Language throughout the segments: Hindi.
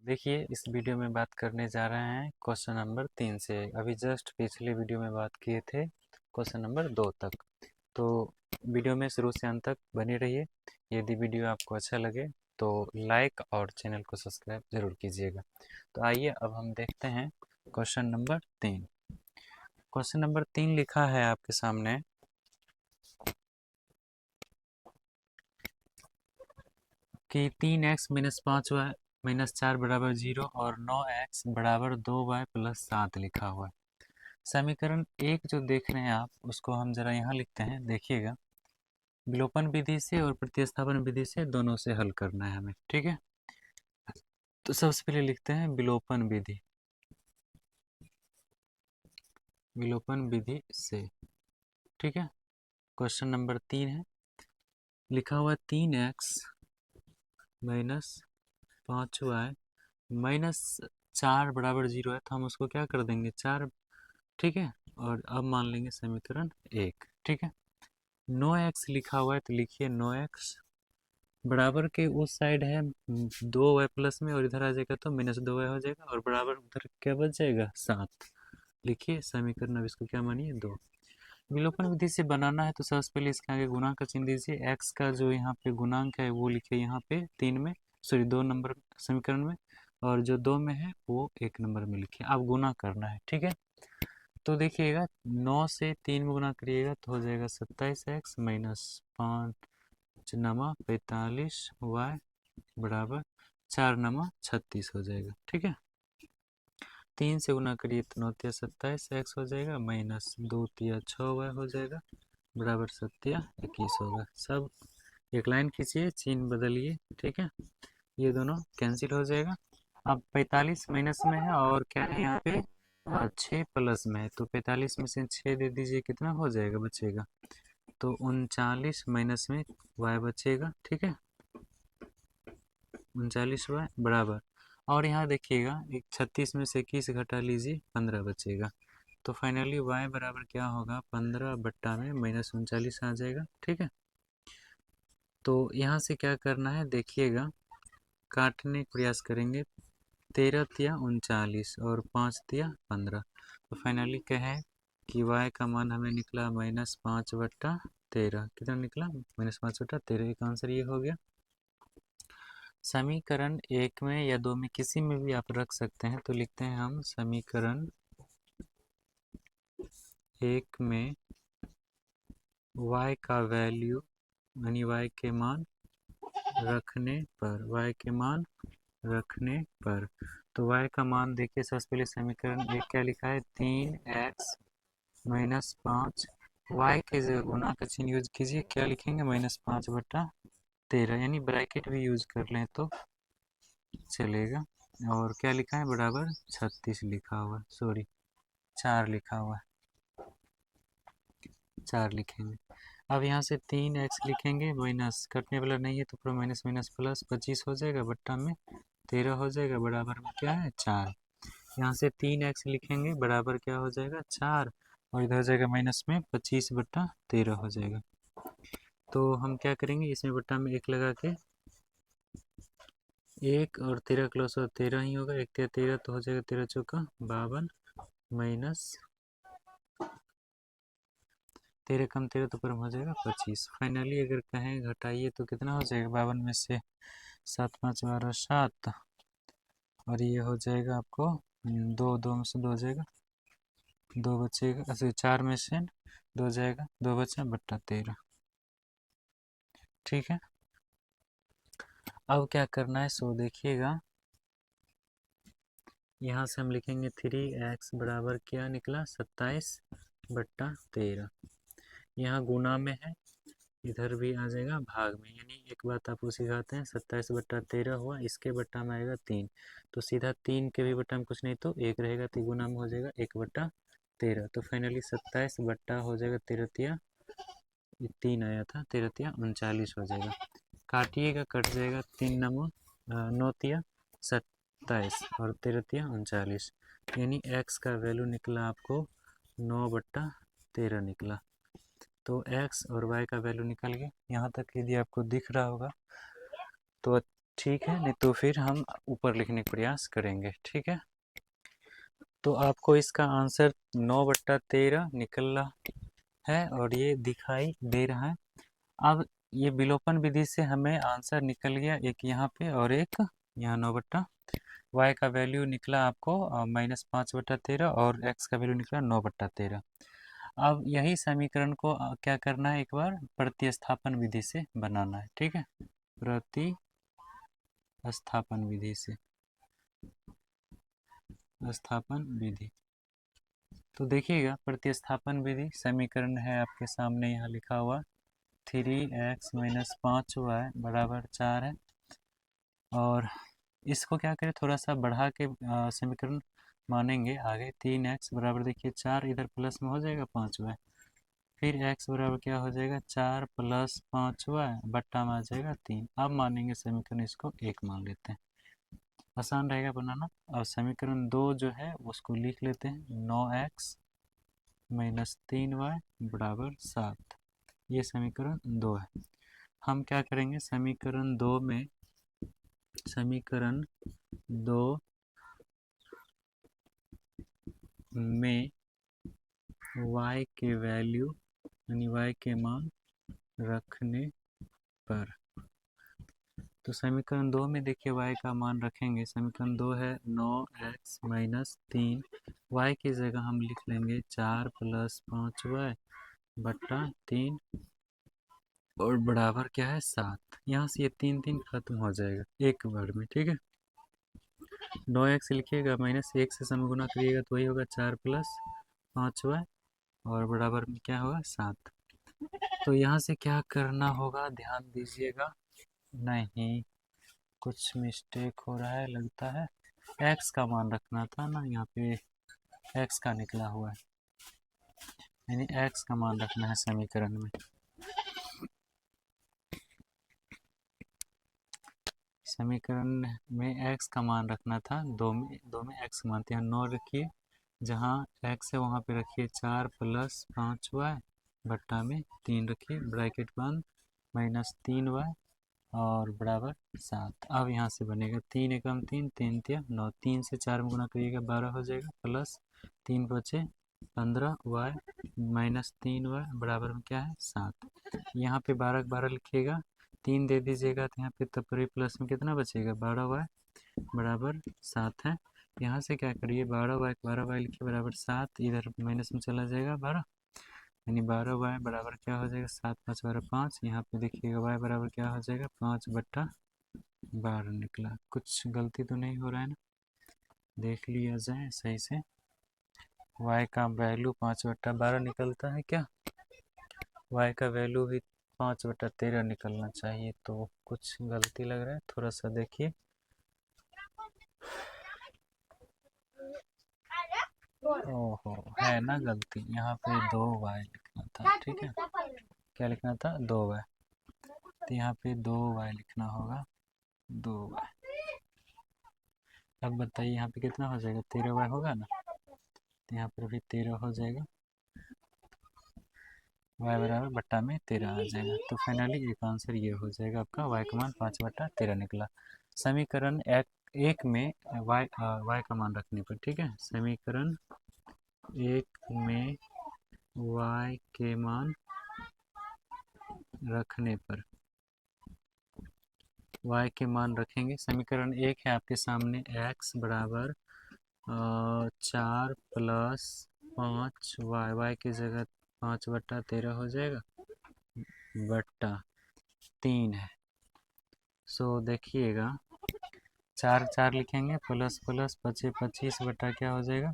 देखिए इस वीडियो में बात करने जा रहे हैं क्वेश्चन नंबर 3 से। अभी जस्ट पिछले वीडियो में बात किए थे क्वेश्चन नंबर 2 तक। तो वीडियो में शुरू से अंत तक बने रहिए। यदि वीडियो आपको अच्छा लगे तो लाइक और चैनल को सब्सक्राइब जरूर कीजिएगा। तो आइए अब हम देखते हैं क्वेश्चन नंबर 3। क्वेश्चन नंबर 3 लिखा है आपके सामने कि 3x - 5y - 4 बराबर 0 और 9x बराबर 2y + 7 लिखा हुआ है। समीकरण 1 जो देख रहे हैं आप उसको हम जरा यहाँ लिखते हैं, देखिएगा। विलोपन विधि से और प्रतिस्थापन विधि से दोनों से हल करना है हमें, ठीक है। तो सबसे पहले लिखते हैं विलोपन विधि। विलोपन विधि से, ठीक है। क्वेश्चन नंबर 3 है, लिखा हुआ 3x - 5y - 4 बराबर 0 है, तो हम उसको क्या कर देंगे 4, ठीक है। और अब मान लेंगे समीकरण 1, ठीक है। 9x लिखा हुआ है तो लिखिए 9x बराबर के उस साइड है 2y प्लस में, और इधर आ जाएगा तो -2y हो जाएगा, और बराबर उधर क्या बच जाएगा 7। लिखिए समीकरण, अब इसको क्या मानिए 2। विलोपन विधि से बनाना है तो सबसे पहले इसके आगे गुणा का चिन्ह दीजिए। x का जो यहाँ पे गुणांक है वो लिखिए यहाँ पे 3 में, सॉरी 2 नंबर समीकरण में, और जो 2 में है वो 1 नंबर में लिखिए। अब गुणा करना है, ठीक है। तो देखिएगा 9 से 3 में गुणा करिएगा तो हो जाएगा 27x - 5 नमा 45y बराबर 4 नमा 36 हो जाएगा, ठीक है। 3 से गुणा करिए तो 9 तिया 27x हो जाएगा, -2 तिया 6y हो जाएगा बराबर 7 तिया 21 होगा। सब एक लाइन खींचिए, चिन्ह बदलिए, ठीक है। ये दोनों कैंसिल हो जाएगा। अब 45 माइनस में है और क्या है यहाँ पे 6 प्लस में है, तो 45 में से 6 दे दीजिए, कितना हो जाएगा बचेगा, तो 39 माइनस में y बचेगा, ठीक है। 39y बराबर, और यहाँ देखिएगा 36 में से 21 घटा लीजिए 15 बचेगा, तो फाइनली y बराबर क्या होगा 15 में -39 आ जाएगा, ठीक है। तो यहाँ से क्या करना है देखिएगा, काटने का प्रयास करेंगे। 13 तिया 39 और 5 तिया 15, तो फाइनली क्या है कि y का मान हमें निकला -5/13। कितना निकला -5/13, एक आंसर ये हो गया। समीकरण 1 में या 2 में किसी में भी आप रख सकते हैं, तो लिखते हैं हम समीकरण 1 में y का वैल्यू यानी y के मान रखने पर, y के मान रखने पर, तो y का मान देखिए सबसे पहले समीकरण 1 क्या लिखा है 3x - 5, y के जगह गुणा का चिन्ह यूज कीजिए, क्या लिखेंगे -5/13, यानी ब्रैकेट भी यूज कर लें तो चलेगा। और क्या लिखा है बराबर 36 लिखा हुआ, सॉरी 4 लिखा हुआ है, 4 लिखेंगे। अब यहाँ से 3x लिखेंगे, माइनस कटने वाला नहीं है तो पूरा माइनस माइनस प्लस 25 हो जाएगा, बट्टा में 13 हो जाएगा, बराबर में क्या है 4। यहाँ से 3x लिखेंगे बराबर क्या हो जाएगा 4, और इधर हो जाएगा माइनस में 25/13 हो जाएगा। तो हम क्या करेंगे, इसमें बट्टा में 1 लगा के, 1 और 13 क्लोज हो 13 ही होगा, 1 13 13 तो हो जाएगा 13 चौका 52, माइनस 13 कम 13 तो क्रम हो जाएगा 25। फाइनली अगर कहें घटाइए तो कितना हो जाएगा, 52 में से 7 5 12 7, और ये हो जाएगा आपको 2 2 में से 2 हो जाएगा, 2 बचेगा, अच्छा 4 में से 2 जाएगा, 2 बचा बट्टा 13, ठीक है। अब क्या करना है सो देखिएगा, यहाँ से हम लिखेंगे 3x बराबर क्या निकला 27/13, यहाँ गुना में है, इधर भी आ जाएगा भाग में, यानी एक बात आपको सिखाते हैं 27/13 हुआ, इसके बट्टा में आएगा 3, तो सीधा 3 के भी बट्टा में कुछ नहीं तो 1 रहेगा, तो गुना में हो जाएगा 1/13, तो फाइनली 27 बट्टा हो जाएगा 13 तिया 3 आया था, 13 तिया 39 हो जाएगा। काटिएगा कट जाएगा, 3 नमो 9 तिया 27 और 13 तिया 39, यानी x का वैल्यू निकला आपको 9/13 निकला। तो x और y का वैल्यू निकल गया। यहाँ तक यदि आपको दिख रहा होगा तो ठीक है, नहीं तो फिर हम ऊपर लिखने का प्रयास करेंगे। ठीक है, तो आपको इसका आंसर 9/13 निकल रहा है और ये दिखाई दे रहा है। अब ये विलोपन विधि से हमें आंसर निकल गया, एक यहाँ पे और एक यहाँ 9 वाई का वैल्यू निकला आपको -5/13 और एक्स का वैल्यू निकला 9/13। अब यही समीकरण को क्या करना है, एक बार प्रतिस्थापन विधि से बनाना है। ठीक है, प्रतिस्थापन विधि से स्थापन विधि। तो देखिएगा, प्रतिस्थापन विधि समीकरण है आपके सामने यहाँ लिखा हुआ 3x - 5y = 4 है। और इसको क्या करें, थोड़ा सा बढ़ा के समीकरण मानेंगे आगे। 3x बराबर देखिए 4, इधर प्लस में हो जाएगा 5y, फिर x बराबर क्या हो जाएगा 4 + 5y बट्टा में आ जाएगा 3। अब मानेंगे समीकरण, इसको 1 मान लेते हैं, आसान रहेगा बनाना। और समीकरण 2 जो है उसको लिख लेते हैं 9x - 3y = 7। ये समीकरण 2 है। हम क्या करेंगे, समीकरण 2 में y के वैल्यू यानी y के मान रखने पर, तो समीकरण 2 में देखिए y का मान रखेंगे। समीकरण 2 है 9x - 3, y की जगह हम लिख लेंगे 4 + 5y बट्टा 3 और बराबर क्या है 7। यहाँ से ये 3 3 खत्म हो जाएगा एक बार में। ठीक है, 9x लिखिएगा, -1 से सम गुना करिएगा तो वही होगा 4 + 5y और बराबर में क्या होगा 7। तो यहाँ से क्या करना होगा, ध्यान दीजिएगा। नहीं, कुछ मिस्टेक हो रहा है लगता है, x का मान रखना था ना, यहाँ पे x का निकला हुआ है, यानी x का मान रखना है समीकरण में। समीकरण में x का मान रखना था, दो में x का मान, यहाँ 9 रखिए, जहाँ x है वहाँ पे रखिए 4 + 5y बट्टा में 3 रखिए, ब्रैकेट बंद, -3y और बराबर 7। अब यहाँ से बनेगा 3 एकम 3, 3 तिया 9, 3 से 4 में गुना करिएगा 12 हो जाएगा, प्लस 3 बचे 15y -3y बराबर में क्या है 7। यहाँ पे 12 12 लिखिएगा, 3 दे दीजिएगा तो यहाँ पे तब प्लस में कितना बचेगा 12y बराबर 7 है। यहाँ से क्या करिए 12y लिखिए बराबर 7, इधर माइनस में चला जाएगा 12, यानी 12y बराबर क्या हो जाएगा 7 × 5 = 5। यहाँ पे देखिएगा y बराबर क्या हो जाएगा 5/12 निकला। कुछ गलती तो नहीं हो रहा है ना, देख लिया जाए सही से। y का वैल्यू 5/12 निकलता है क्या, y का वैल्यू भी 5/13 निकलना चाहिए, तो कुछ गलती लग रहा है, थोड़ा सा देखिए। ओहो, है ना गलती, यहाँ पे 2y लिखना था। ठीक है, क्या लिखना था 2y, तो यहाँ पे 2y लिखना होगा 2y। अब बताइए यहाँ पे कितना हो जाएगा 13y होगा ना, तो यहाँ पर भी 13 हो जाएगा, y बराबर बट्टा में 13 आ जाएगा। तो फाइनली एक आंसर ये हो जाएगा आपका, y का मान 5/13 निकला। समीकरण एक में y का मान रखने पर। ठीक है, समीकरण 1 में y के मान रखने पर, y के मान रखेंगे। समीकरण 1 है आपके सामने, x बराबर 4 + 5y, y की जगह 5/13 हो जाएगा बट्टा 3 है। सो देखिएगा 4 4 लिखेंगे, प्लस प्लस बचे 25 बट्टा क्या हो जाएगा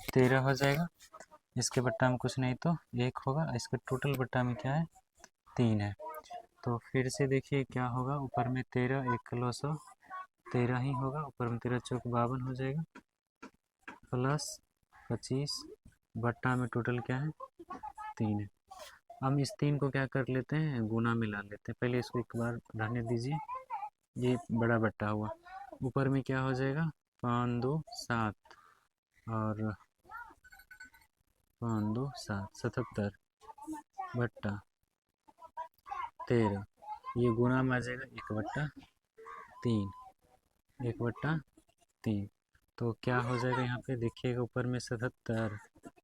13 हो जाएगा। इसके बट्टा में कुछ नहीं तो 1 होगा, इसके टोटल बट्टा में क्या है 3 है। तो फिर से देखिए क्या होगा, ऊपर में 13, 1 किलो 100 13 ही होगा, ऊपर में 13 चौक 52 हो जाएगा, प्लस 25 बट्टा में टोटल क्या है 3 है। हम इस 3 को क्या कर लेते हैं, गुना में ला लेते हैं। पहले इसको एक बार रहने दीजिए, ये बड़ा बट्टा हुआ, ऊपर में क्या हो जाएगा 5 2 7 और 5 2 7 77 बट्टा 13, ये गुना में आ जाएगा 1/13 3, 1/3। तो क्या हो जाएगा यहाँ पे देखिएगा, ऊपर में 77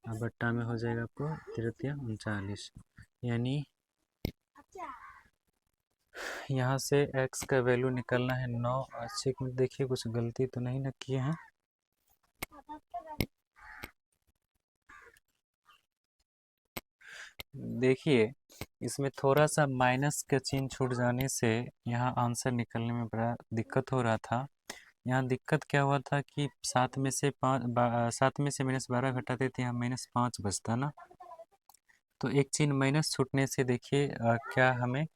और बट्टा में हो जाएगा आपको 3 39, यानी यहाँ से x का वैल्यू निकलना है 9। अच्छे एक मिनट देखिए, कुछ गलती तो नहीं ना किए हैं। देखिए इसमें थोड़ा सा माइनस का चिन्ह छूट जाने से यहाँ आंसर निकलने में बड़ा दिक्कत हो रहा था। यहाँ दिक्कत क्या हुआ था कि 7 में से -12 घटाते थे, यहाँ -5 बचता ना। तो एक चिन्ह माइनस छूटने से देखिए क्या हमें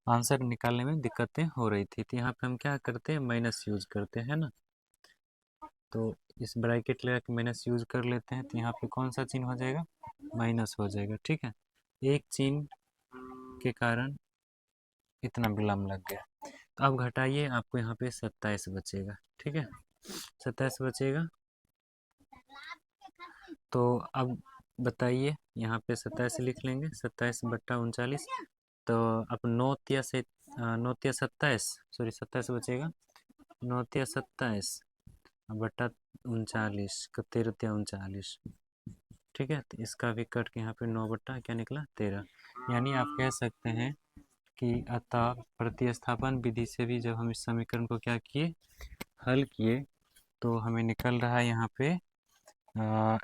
आंसर निकालने में दिक्कतें हो रही थी। तो यहाँ पे हम क्या करते हैं, माइनस यूज करते हैं ना। तो इस ब्रैकेट लगा के माइनस यूज कर लेते हैं। तो यहाँ पे कौन सा चिन्ह हो जाएगा, माइनस हो जाएगा। ठीक है, एक चिन्ह के कारण इतना विलम्ब लग गया। तो अब घटाइए, आपको यहाँ पे 27 बचेगा। ठीक है, 27 बचेगा। तो अब बताइए, यहाँ पे 27 लिख लेंगे, 27/39। तो अब 9 तिया 27 बचेगा, 9 तिया 27 बट्टा 39 का 13 तिया 39। ठीक है, तो इसका भी कट के यहाँ पे 9 बट्टा क्या निकला 13। यानी आप कह सकते हैं कि अतः प्रतिस्थापन विधि से भी जब हम इस समीकरण को क्या किए, हल किए, तो हमें निकल रहा है यहाँ पे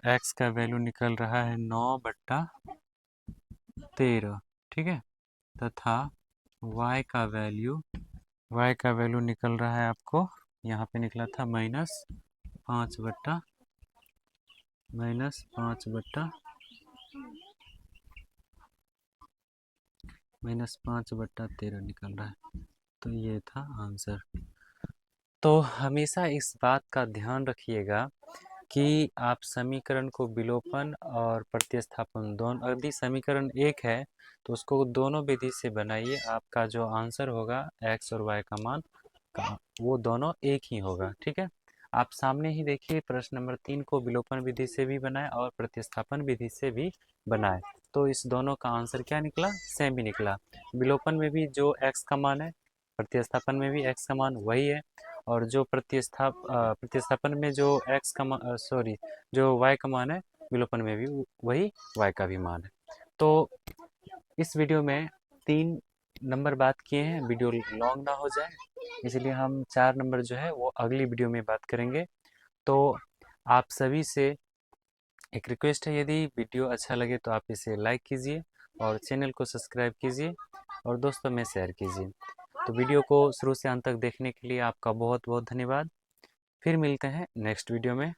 x का वैल्यू निकल रहा है 9/13। ठीक है, तथा y का वैल्यू निकल रहा है आपको, यहाँ पे निकला था -5 बट्टा -5/13 निकल रहा है। तो ये था आंसर। तो हमेशा इस बात का ध्यान रखिएगा कि आप समीकरण को विलोपन और प्रतिस्थापन दोनों, यदि समीकरण एक है तो उसको दोनों विधि से बनाइए। आपका जो आंसर होगा x और y का मान वो दोनों एक ही होगा। ठीक है, आप सामने ही देखिए, प्रश्न नंबर 3 को विलोपन विधि से भी बनाए और प्रतिस्थापन विधि से भी बनाए, तो इस दोनों का आंसर क्या निकला, सेम ही निकला। विलोपन में भी जो x का मान है, प्रतिस्थापन में भी x का मान वही है, और जो प्रतिस्थापन में जो x का मान जो y का मान है, विलोपन में भी वही y का भी मान है। तो इस वीडियो में 3 नंबर बात किए हैं, वीडियो लॉन्ग ना हो जाए, इसलिए हम 4 नंबर जो है वो अगली वीडियो में बात करेंगे। तो आप सभी से एक रिक्वेस्ट है, यदि वीडियो अच्छा लगे तो आप इसे लाइक कीजिए और चैनल को सब्सक्राइब कीजिए और दोस्तों में शेयर कीजिए। तो वीडियो को शुरू से अंत तक देखने के लिए आपका बहुत बहुत धन्यवाद। फिर मिलते हैं नेक्स्ट वीडियो में।